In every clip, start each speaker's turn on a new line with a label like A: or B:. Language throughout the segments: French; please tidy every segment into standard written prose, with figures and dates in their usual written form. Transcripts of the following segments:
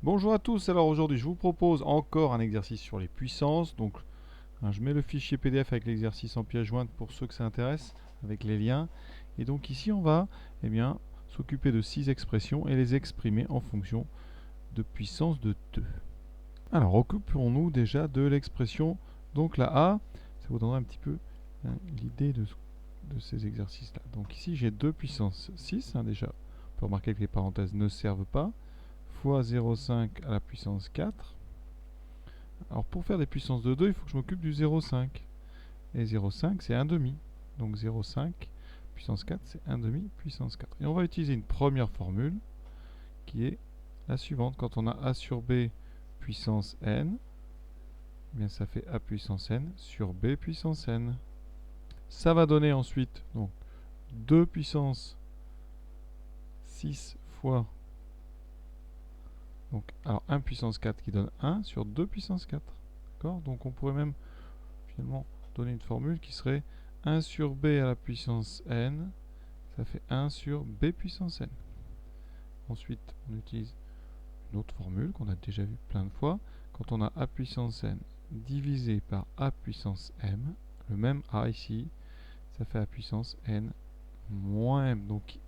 A: Bonjour à tous, alors aujourd'hui je vous propose encore un exercice sur les puissances. Donc je mets le fichier PDF avec l'exercice en pièce jointe pour ceux que ça intéresse, avec les liens. Et donc ici on va s'occuper de 6 expressions et les exprimer en fonction de puissance de 2. Alors occupons-nous déjà de l'expression, donc la A, ça vous donnera un petit peu l'idée de ces exercices-là. Donc ici j'ai 2 puissance 6, déjà on peut remarquer que les parenthèses ne servent pas, fois 0,5 à la puissance 4. Alors pour faire des puissances de 2, il faut que je m'occupe du 0,5. Et 0,5 c'est 1 demi. Donc 0,5 puissance 4 c'est 1 demi puissance 4. Et on va utiliser une première formule qui est la suivante. Quand on a A sur B puissance n, eh bien ça fait A puissance n sur B puissance n. Ça va donner ensuite donc 2 puissance 6 fois alors 1 puissance 4 qui donne 1 sur 2 puissance 4. D'accord? Donc on pourrait même finalement donner une formule qui serait 1 sur b à la puissance n, ça fait 1 sur b puissance n. Ensuite, on utilise une autre formule qu'on a déjà vue plein de fois. Quand on a a puissance n divisé par a puissance m, le même a ici, ça fait a puissance n moins m. Donc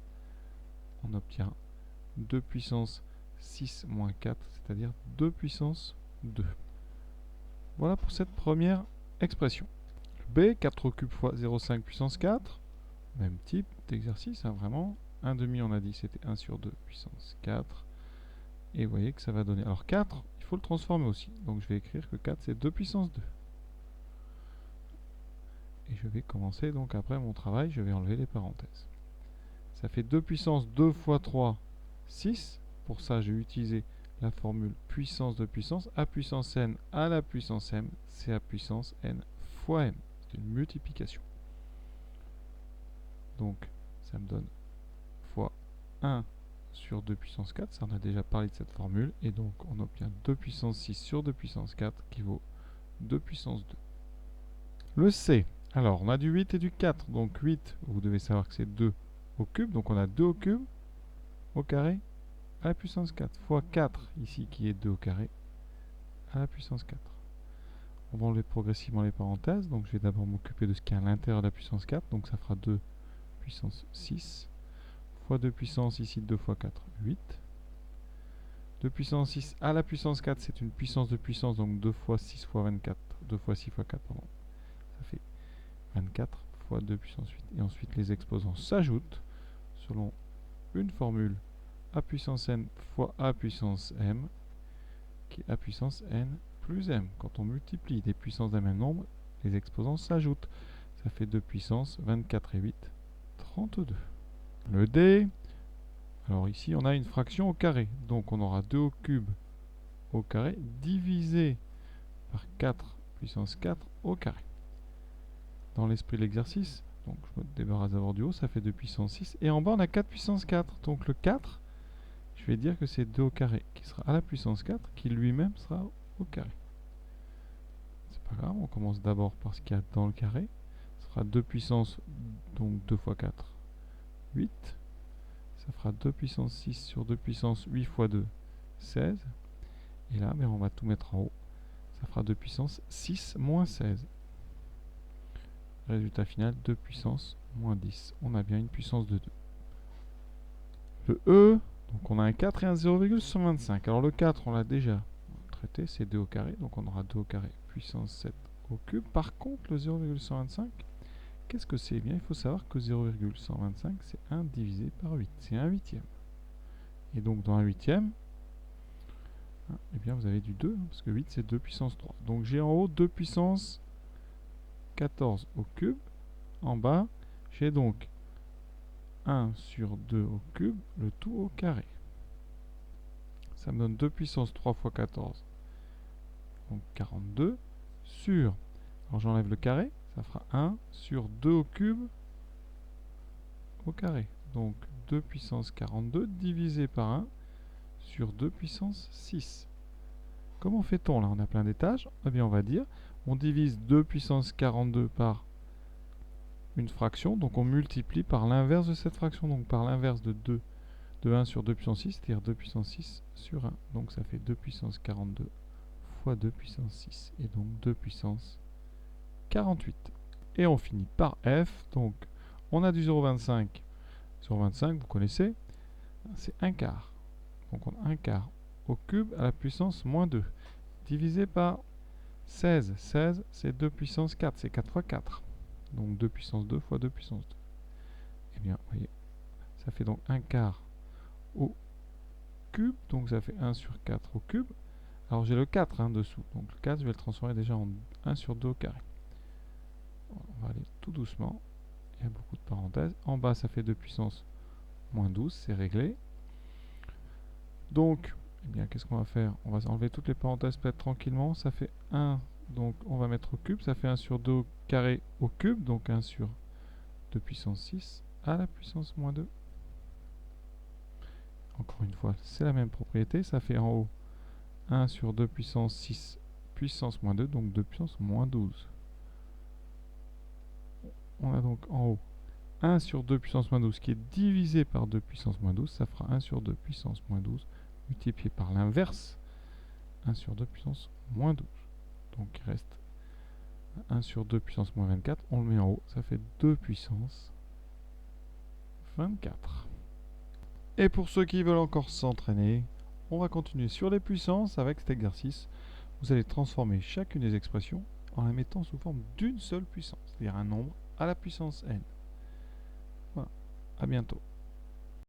A: on obtient 2 puissance 6 moins 4, c'est-à-dire 2 puissance 2. Voilà pour cette première expression. B, 4 au cube fois 0,5 puissance 4. Même type d'exercice, vraiment. 1 demi, on a dit, c'était 1 sur 2 puissance 4. Et vous voyez que ça va donner... Alors 4, il faut le transformer aussi. Donc je vais écrire que 4, c'est 2 puissance 2. Et je vais commencer, donc après mon travail, je vais enlever les parenthèses. Ça fait 2 puissance 2 fois 3, 6. Pour ça, j'ai utilisé la formule puissance de puissance. A puissance n à la puissance m, c'est A puissance n fois m. C'est une multiplication. Donc, ça me donne fois 1 sur 2 puissance 4. Ça, on a déjà parlé de cette formule. Et donc, on obtient 2 puissance 6 sur 2 puissance 4 qui vaut 2 puissance 2. Le C. Alors, on a du 8 et du 4. Donc, 8, vous devez savoir que c'est 2 au cube. Donc, on a 2 au cube au carré à la puissance 4 fois 4 ici qui est 2 au carré à la puissance 4. On va enlever progressivement les parenthèses. Donc, je vais d'abord m'occuper de ce qui est à l'intérieur de la puissance 4. Donc, ça fera 2 puissance 6 fois 2 puissance ici 2 fois 4, 8. 2 puissance 6 à la puissance 4, c'est une puissance de puissance, donc 2 fois 6 fois 24, 2 fois 6 fois 4, pardon. Ça fait 24 fois 2 puissance 8. Et ensuite, les exposants s'ajoutent selon une formule a puissance n fois a puissance m, qui est a puissance n plus m. Quand on multiplie des puissances d'un même nombre, les exposants s'ajoutent. Ça fait 2 puissance 24 et 8, 32. Le D, alors ici on a une fraction au carré, donc on aura 2 au cube au carré divisé par 4 puissance 4 au carré. Dans l'esprit de l'exercice, donc je me débarrasse d'abord du haut, ça fait 2 puissance 6, et en bas on a 4 puissance 4, donc le 4, je vais dire que c'est 2 au carré, qui sera à la puissance 4, qui lui-même sera au carré. C'est pas grave, on commence d'abord par ce qu'il y a dans le carré, ce sera 2 puissance, donc 2 fois 4, 8. Ça fera 2 puissance 6 sur 2 puissance 8 fois 2, 16. Et là, on va tout mettre en haut. Ça fera 2 puissance 6 moins 16. Résultat final, 2 puissance moins 10. On a bien une puissance de 2. Le E, donc on a un 4 et un 0,125. Alors le 4, on l'a déjà traité, c'est 2 au carré. Donc on aura 2 au carré puissance 7 au cube. Par contre, le 0,125, qu'est-ce que c'est? Eh bien, il faut savoir que 0,125, c'est 1 divisé par 8. C'est 1 huitième. Et donc, dans 1 huitième, eh bien, vous avez du 2, parce que 8, c'est 2 puissance 3. Donc, j'ai en haut 2 puissance 14 au cube. En bas, j'ai donc 1 sur 2 au cube, le tout au carré. Ça me donne 2 puissance 3 fois 14, donc 42, sur, alors j'enlève le carré, ça fera 1 sur 2 au cube au carré. Donc 2 puissance 42 divisé par 1 sur 2 puissance 6. Comment fait-on là? On a plein d'étages. Eh bien on va dire, on divise 2 puissance 42 par une fraction, donc on multiplie par l'inverse de cette fraction, donc par l'inverse de 2 de 1 sur 2 puissance 6, c'est-à-dire 2 puissance 6 sur 1. Donc ça fait 2 puissance 42 fois 2 puissance 6, et donc 2 puissance 48. Et on finit par f, donc on a du 0,25. 0,25, vous connaissez, c'est 1 quart. Donc on a 1 quart au cube à la puissance moins 2, divisé par 16. 16, c'est 2 puissance 4, c'est 4 fois 4. Donc 2 puissance 2 fois 2 puissance 2. Eh bien, vous voyez, ça fait donc 1 quart au cube, donc ça fait 1 sur 4 au cube. Alors j'ai le 4 dessous, donc le 4, je vais le transformer déjà en 1 sur 2 au carré. On va aller tout doucement, il y a beaucoup de parenthèses. En bas, ça fait 2 puissance moins 12, c'est réglé. Donc, eh bien, qu'est-ce qu'on va faire? On va enlever toutes les parenthèses peut-être tranquillement. Ça fait 1, donc on va mettre au cube. Ça fait 1 sur 2 au carré au cube, donc 1 sur 2 puissance 6 à la puissance moins 2. Encore une fois, c'est la même propriété. Ça fait en haut 1 sur 2 puissance 6 puissance moins 2, donc 2 puissance moins 12. On a donc en haut 1 sur 2 puissance moins 12 qui est divisé par 2 puissance moins 12. Ça fera 1 sur 2 puissance moins 12 multiplié par l'inverse, 1 sur 2 puissance moins 12. Donc il reste 1 sur 2 puissance moins 24. On le met en haut, ça fait 2 puissance 24. Et pour ceux qui veulent encore s'entraîner, on va continuer sur les puissances avec cet exercice. Vous allez transformer chacune des expressions en la mettant sous forme d'une seule puissance, c'est-à-dire un nombre à la puissance n. Voilà, à bientôt.